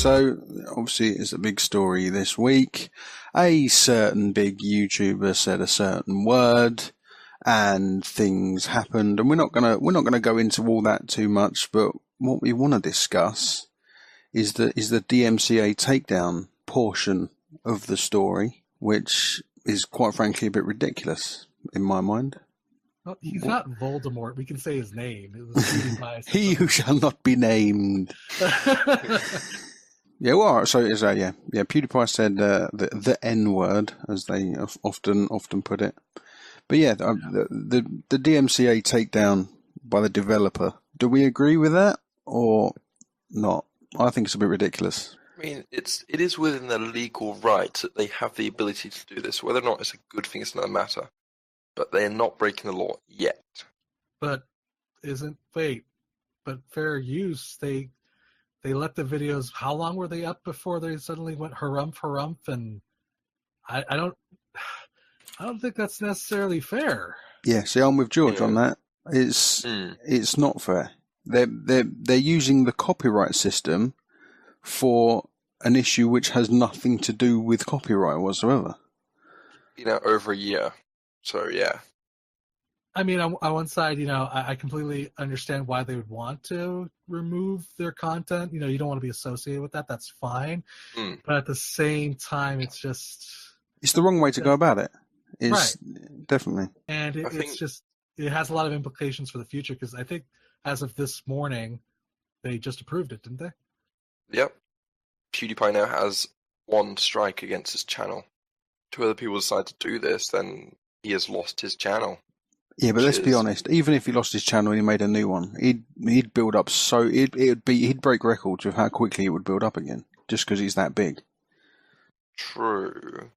So, obviously, it's a big story this week. A certain big YouTuber said a certain word, and things happened. And we're not gonna go into all that too much. But what we want to discuss is the DMCA takedown portion of the story, which is quite frankly a bit ridiculous in my mind. Well, he's not Voldemort. We can say his name. It was PewDiePie. He who shall not be named. Yeah, well, so PewDiePie said the N word, as they often put it. But yeah, the DMCA takedown by the developer. Do we agree with that or not? I think it's a bit ridiculous. I mean, it is within their legal rights that they have the ability to do this. Whether or not it's a good thing is another matter. But they're not breaking the law yet. But fair use, they let the videos, how long were they up before they suddenly went harumph, and I don't think that's necessarily fair. Yeah, see, I'm with George on that. It's not fair. They're using the copyright system for an issue which has nothing to do with copyright whatsoever. Over a year. So, yeah. I mean, on one side, I completely understand why they would want to remove their content. You don't want to be associated with that. That's fine. But at the same time, it's just... It's the wrong way to go about it. Right. Definitely. And it has a lot of implications for the future, because I think as of this morning, they just approved it, didn't they? Yep. PewDiePie now has one strike against his channel. If other people decide to do this, then he has lost his channel. Yeah, but let's be honest. Even if he lost his channel and he made a new one, he'd build up he'd break records with how quickly it would build up again, just because he's that big. True.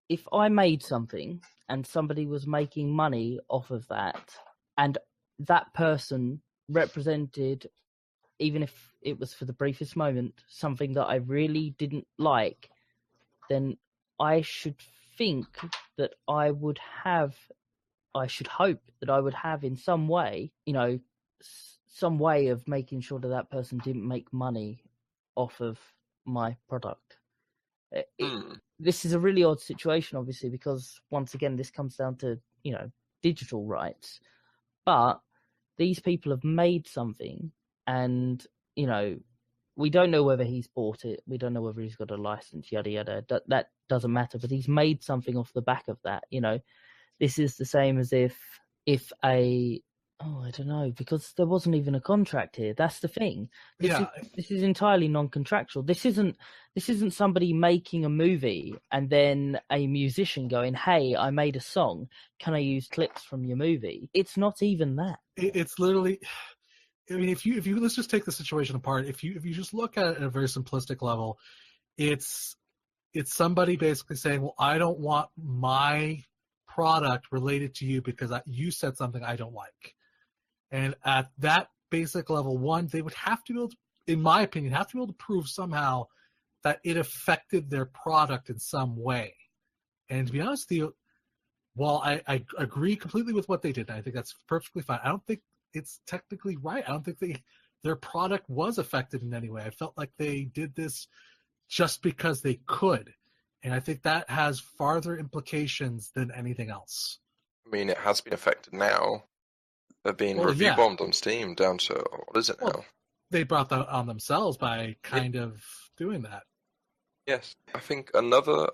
If I made something and somebody was making money off of that, and that person represented, even if it was for the briefest moment, something that I really didn't like, then I should think that I should hope that I would have in some way, some way of making sure that person didn't make money off of my product. This is a really odd situation, obviously, because once again, this comes down to, digital rights. But these people have made something, and, we don't know whether he's bought it. We don't know whether he's got a license, yada, yada. That doesn't matter, but he's made something off the back of that, This is the same as if I don't know, because there wasn't even a contract here. That's the thing. This is entirely non-contractual. This isn't somebody making a movie and then a musician going, "Hey, I made a song. Can I use clips from your movie?" It's not even that. It's literally. I mean, if you let's just take the situation apart. If you just look at it at a very simplistic level, it's somebody basically saying, "Well, I don't want my product related to you because you said something I don't like." And at that basic level, one, they would have to be able to, in my opinion, to prove somehow that it affected their product in some way. And to be honest with you, while I agree completely with what they did, I think that's perfectly fine. I don't think it's technically right. I don't think their product was affected in any way. I felt like they did this just because they could. And I think that has farther implications than anything else. I mean, it has been affected now. They're being review bombed on Steam down to, what is it now? They brought that on themselves by kind of doing that. Yes. I think another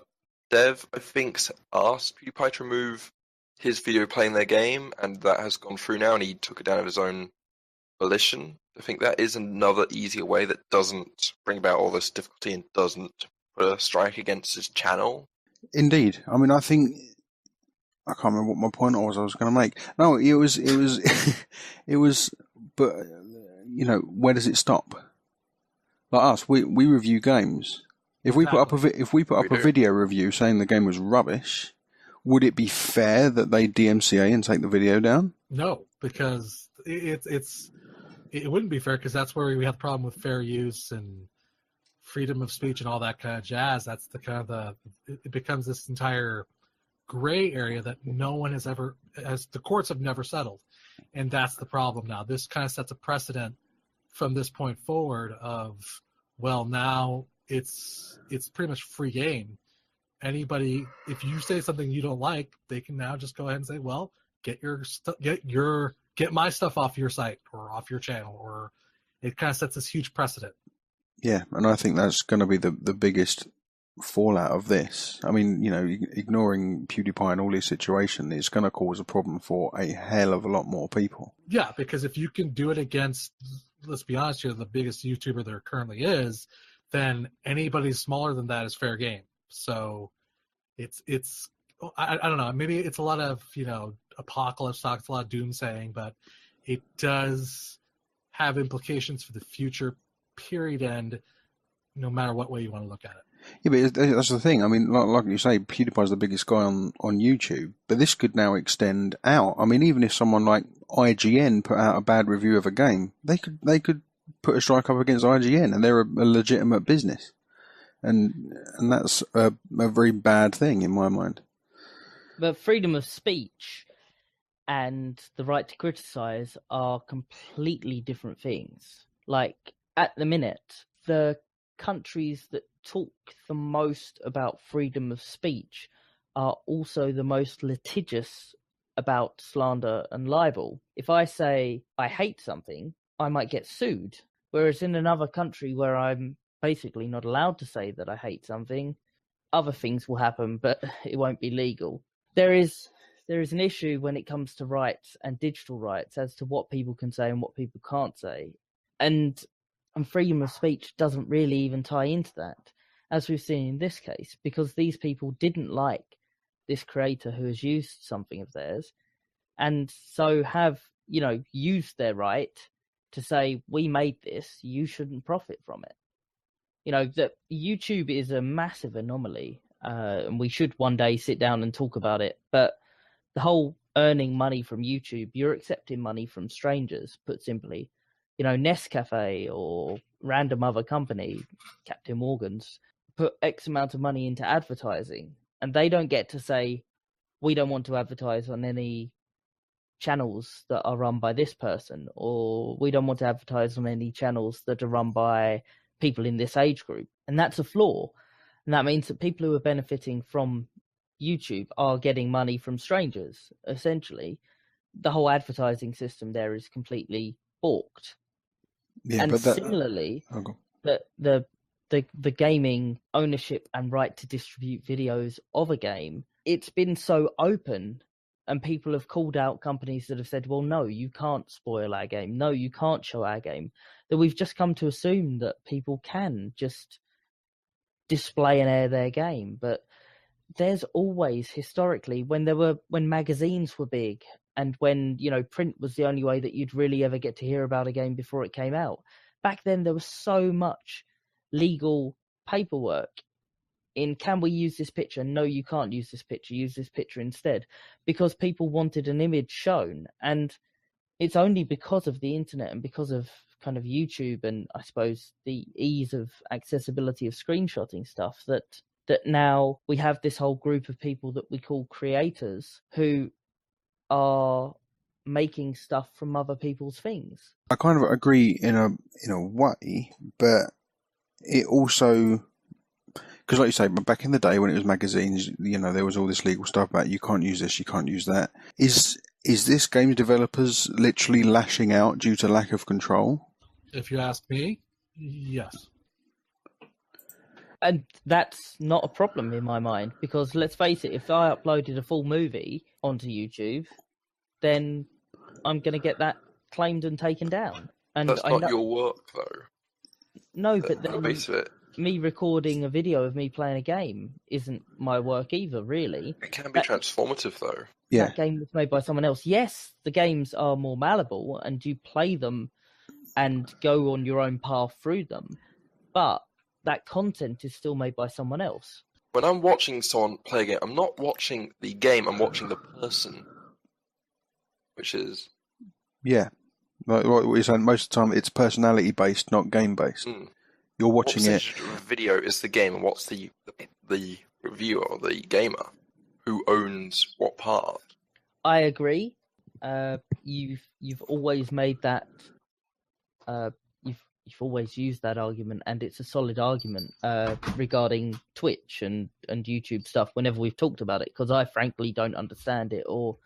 dev, asked PewDiePie to remove his video playing their game, and that has gone through now, and he took it down of his own volition. I think that is another easier way that doesn't bring about all this difficulty and doesn't put a strike against his channel. Indeed. I mean, I think I can't remember what my point was I was going to make. No, it was, but where does it stop? Like us, we review games. If we put up a video review saying the game was rubbish, would it be fair that they DMCA and take the video down? No, because it wouldn't be fair, because that's where we have the problem with fair use and freedom of speech and all that kind of jazz. That's it becomes this entire gray area that no one has ever, as the courts have never settled. And that's the problem now. This kind of sets a precedent from this point forward of, well, now it's pretty much free game. Anybody, if you say something you don't like, they can now just go ahead and say, well, get my stuff off your site or off your channel, or it kind of sets this huge precedent. Yeah, and I think that's going to be the biggest fallout of this. I mean, ignoring PewDiePie and all his situation, it's going to cause a problem for a hell of a lot more people. Yeah, because if you can do it against, let's be honest here, the biggest YouTuber there currently is, then anybody smaller than that is fair game. So it's I don't know, maybe it's a lot of, apocalypse talk, it's a lot of doomsaying, but it does have implications for the future, period end, no matter what way you want to look at it. Yeah, but that's the thing. I mean, like you say, PewDiePie's the biggest guy on YouTube, but this could now extend out. I mean, even if someone like IGN put out a bad review of a game, they could put a strike up against IGN, and they're a legitimate business, and that's a very bad thing in my mind. But freedom of speech and the right to criticize are completely different things. Like, at the minute, the countries that talk the most about freedom of speech are also the most litigious about slander and libel. If I say I hate something, I might get sued. Whereas in another country where I'm basically not allowed to say that I hate something, other things will happen, but it won't be legal. There is an issue when it comes to rights and digital rights as to what people can say and what people can't say. And freedom of speech doesn't really even tie into that, as we've seen in this case, because these people didn't like this creator who has used something of theirs, and so have, used their right to say, we made this, you shouldn't profit from it. That YouTube is a massive anomaly, and we should one day sit down and talk about it. But the whole earning money from YouTube, you're accepting money from strangers, put simply. Nescafe or random other company, Captain Morgan's, put X amount of money into advertising, and they don't get to say, we don't want to advertise on any channels that are run by this person, or we don't want to advertise on any channels that are run by people in this age group. And that's a flaw. And that means that people who are benefiting from YouTube are getting money from strangers, essentially. The whole advertising system there is completely balked. Yeah, and but similarly, the gaming ownership and right to distribute videos of a game, it's been so open, and people have called out companies that have said, well, no, you can't spoil our game. No, you can't show our game. That we've just come to assume that people can just display and air their game. But there's always, historically, when magazines were big, and when, print was the only way that you'd really ever get to hear about a game before it came out. Back then, there was so much legal paperwork in, can we use this picture? No, you can't use this picture. Use this picture instead. Because people wanted an image shown. And it's only because of the internet and because of kind of YouTube and, I suppose, the ease of accessibility of screenshotting stuff that now we have this whole group of people that we call creators who are making stuff from other people's things. I kind of agree in a way, but it also, because like you say, back in the day when it was magazines, there was all this legal stuff about you can't use this, you can't use that. Is this game developers literally lashing out due to lack of control? If you ask me, yes. And that's not a problem in my mind, because let's face it, if I uploaded a full movie onto YouTube, then I'm going to get that claimed and taken down. And that's not your work, though. No, but then base of it. Me recording a video of me playing a game isn't my work either, really. It can be transformative, though. Yeah. That game was made by someone else. Yes, the games are more malleable, and you play them and go on your own path through them, but that content is still made by someone else. When I'm watching someone play a game, I'm not watching the game, I'm watching the person. Which is... Yeah. Like what you're saying, most of the time it's personality-based, not game-based. You're watching it... What percentage of the video is the game, and what's the reviewer or the gamer who owns what part? I agree. You've always made that... you've always used that argument, and it's a solid argument regarding Twitch and YouTube stuff whenever we've talked about it, because I frankly don't understand it or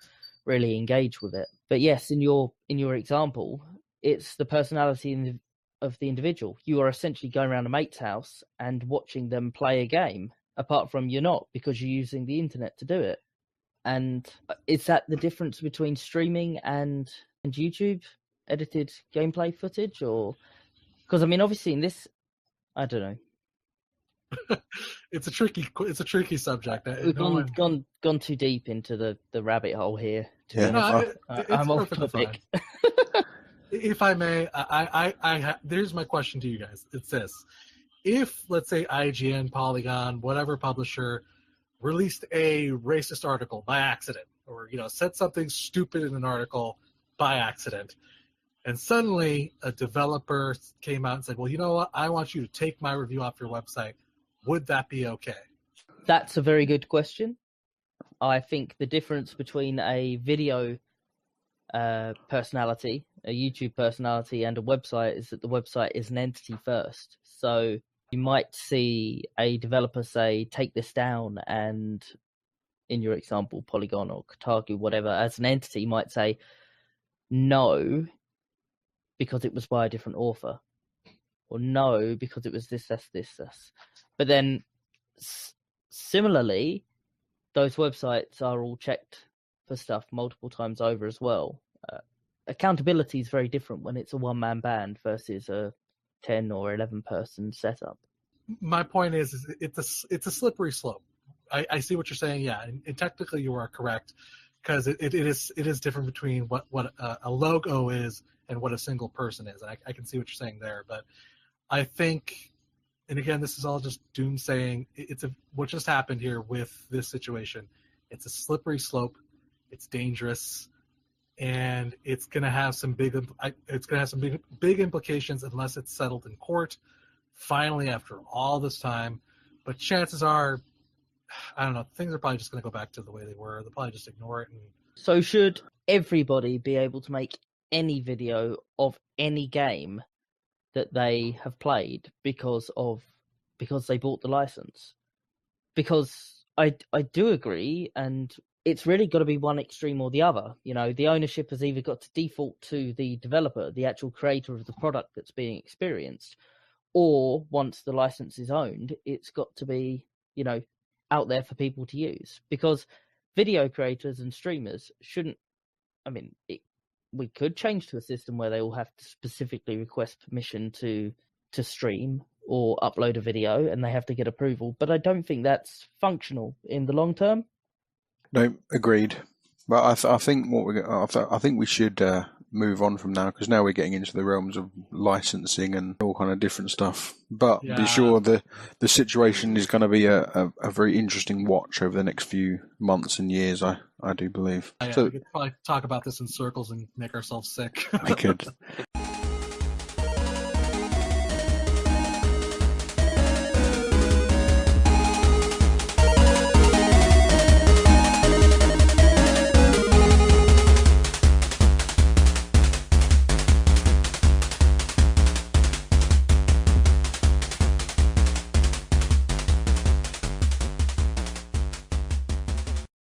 really engage with it. But yes, in your example, it's the personality of the individual. You are essentially going around a mate's house and watching them play a game, apart from you're not, because you're using the internet to do it. And is that the difference between streaming and YouTube edited gameplay footage? Or because I mean, obviously in this, I don't know. It's a tricky subject. We've gone too deep into the rabbit hole here. I'm off topic. If I may, there's my question to you guys. It's this: if, let's say, IGN, Polygon, whatever publisher released a racist article by accident, or said something stupid in an article by accident, and suddenly a developer came out and said, well, you know what, I want you to take my review off your website, would that be okay? That's a very good question. I think the difference between a video personality, a YouTube personality, and a website is that the website is an entity first. So you might see a developer say, take this down, and in your example, Polygon or Kotaku, whatever, as an entity might say, no, because it was by a different author, or no, because it was this. But then, similarly, those websites are all checked for stuff multiple times over as well. Accountability is very different when it's a one-man band versus a 10 or 11 person setup. My point is it's a slippery slope. I see what you're saying, yeah, and technically you are correct, because it is different between what a logo is and what a single person is. And I can see what you're saying there, but I think, and again, this is all just doomsaying. What just happened here with this situation. It's a slippery slope. It's dangerous, and it's going to have some big implications unless it's settled in court. Finally, after all this time, but chances are, I don't know, things are probably just going to go back to the way they were. They'll probably just ignore it. So should everybody be able to make any video of any game that they have played because they bought the license? Because I do agree, and it's really got to be one extreme or the other. The ownership has either got to default to the developer, the actual creator of the product that's being experienced, or once the license is owned, it's got to be, out there for people to use. Because video creators and streamers shouldn't, we could change to a system where they all have to specifically request permission to stream or upload a video, and they have to get approval. But I don't think that's functional in the long term. No, agreed. But I think I think we should move on from now, because now we're getting into the realms of licensing and all kind of different stuff. But be sure the situation is going to be a very interesting watch over the next few months and years. I do believe. So we could probably talk about this in circles and make ourselves sick. We could.